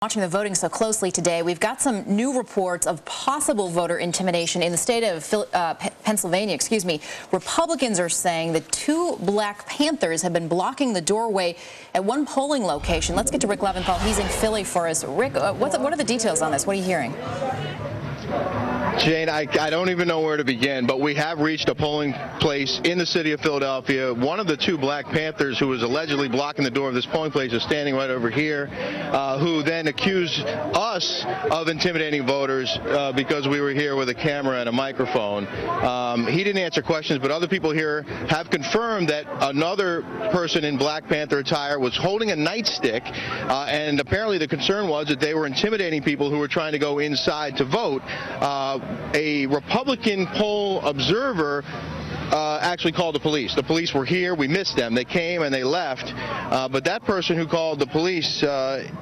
Watching the voting so closely today, we've got some new reports of possible voter intimidation in the state of Pennsylvania. Republicans are saying that 2 Black Panthers have been blocking the doorway at one polling location. Let's get to Rick Leventhal. He's in Philly for us. Rick, what are the details on this? What are you hearing? Jane, I don't even know where to begin, but we have reached a polling place in the city of Philadelphia. One of the 2 Black Panthers who was allegedly blocking the door of this polling place is standing right over here, who then accused us of intimidating voters because we were here with a camera and a microphone. He didn't answer questions, but other people here have confirmed that another person in Black Panther attire was holding a nightstick, and apparently the concern was that they were intimidating people who were trying to go inside to vote. A Republican poll observer actually called the police. The police were here. We missed them. They came and they left. But that person who called the police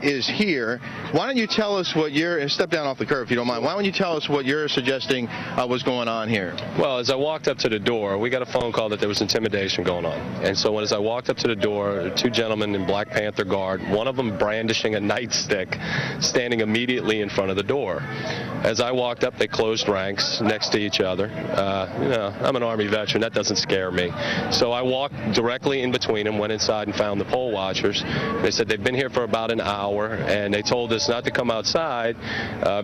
is here. Why don't you tell us what you're... Step down off the curb if you don't mind. Why don't you tell us what you're suggesting was going on here? Well, as I walked up to the door, we got a phone call that there was intimidation going on. And so as I walked up to the door, 2 gentlemen in Black Panther garb, one of them brandishing a nightstick, standing immediately in front of the door. As I walked up, they closed ranks next to each other. You know, I'm an Army veteran. That doesn't scare me. So I walked directly in between them, went inside and found the poll watchers. They said they've been here for about an hour, and they told us not to come outside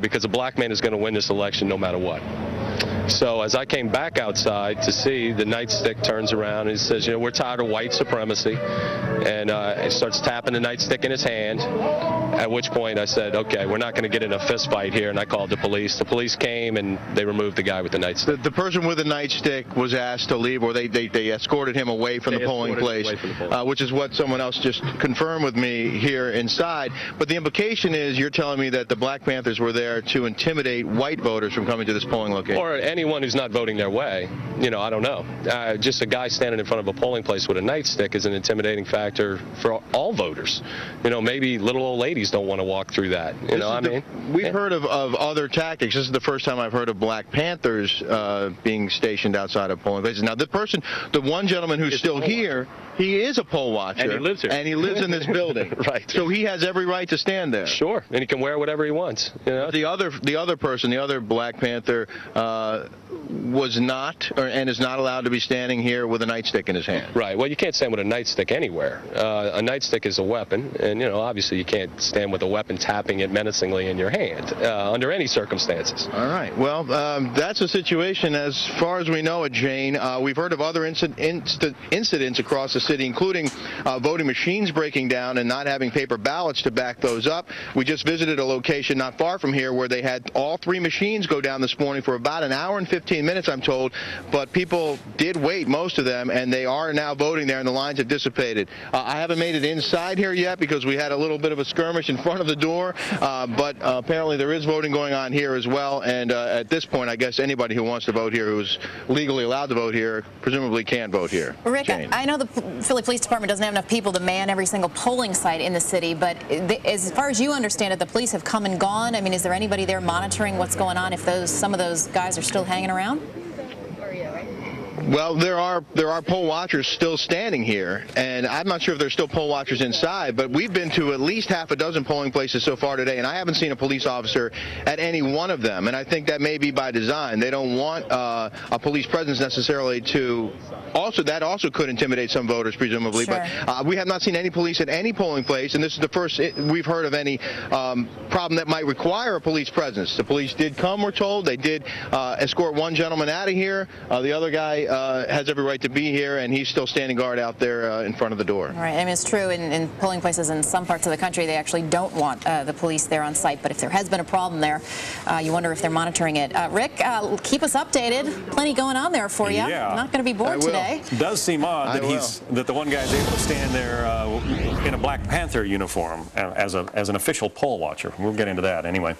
because a black man is going to win this election no matter what. So as I came back outside to see, the nightstick turns around and he says, you know, we're tired of white supremacy, and he starts tapping the nightstick in his hand, at which point I said, okay, we're not going to get in a fist fight here, and I called the police. The police came and they removed the guy with the nightstick. The person with the nightstick was asked to leave, or they escorted him away from the polling place, which is what someone else just confirmed with me here inside. But the implication is you're telling me that the Black Panthers were there to intimidate white voters from coming to this polling location. Or anyone who's not voting their way. You know, I don't know. Just a guy standing in front of a polling place with a nightstick is an intimidating factor for all voters. You know, maybe little old ladies don't want to walk through that. You know what I mean? We've heard of other tactics. This is the first time I've heard of Black Panthers being stationed outside of polling places. Now, the one gentleman who's still here, he is a poll watcher. And he lives here. And he lives in this building. Right. So he has every right to stand there. Sure. And he can wear whatever he wants. You know? The other person, the other Black Panther, was not and is not allowed to be standing here with a nightstick in his hand. Right. Well, you can't stand with a nightstick anywhere. A nightstick is a weapon, and, you know, obviously you can't stand with a weapon tapping it menacingly in your hand under any circumstances. All right. Well, that's the situation as far as we know it, Jane. We've heard of other incidents across the city, including voting machines breaking down and not having paper ballots to back those up. We just visited a location not far from here where they had all 3 machines go down this morning for about an hour and 15 minutes, I'm told, but people did wait, most of them, and they are now voting there, and the lines have dissipated. I haven't made it inside here yet because we had a little bit of a skirmish in front of the door, but apparently there is voting going on here as well, and at this point, I guess anybody who wants to vote here, who's legally allowed to vote here, presumably can vote here. Rick, I know the Philly Police Department doesn't have enough people to man every single polling site in the city, but as far as you understand it, the police have come and gone. I mean, is there anybody there monitoring what's going on if some of those guys are still hanging around? Well, there are poll watchers still standing here, and I'm not sure if there's still poll watchers inside, but we've been to at least half a dozen polling places so far today, and I haven't seen a police officer at any one of them, and I think that may be by design. They don't want a police presence necessarily to... That also could intimidate some voters, presumably, sure. But we have not seen any police at any polling place, and this is the first we've heard of any problem that might require a police presence. The police did come, we're told. They did escort one gentleman out of here. The other guy has every right to be here, and he's still standing guard out there in front of the door. All right. I mean, it's true in polling places in some parts of the country, they actually don't want the police there on site, but if there has been a problem there, you wonder if they're monitoring it. Rick, keep us updated. Plenty going on there for you. Yeah. I'm not going to be bored today. It does seem odd that the one guy is able to stand there in a Black Panther uniform as an official poll watcher. We'll get into that anyway.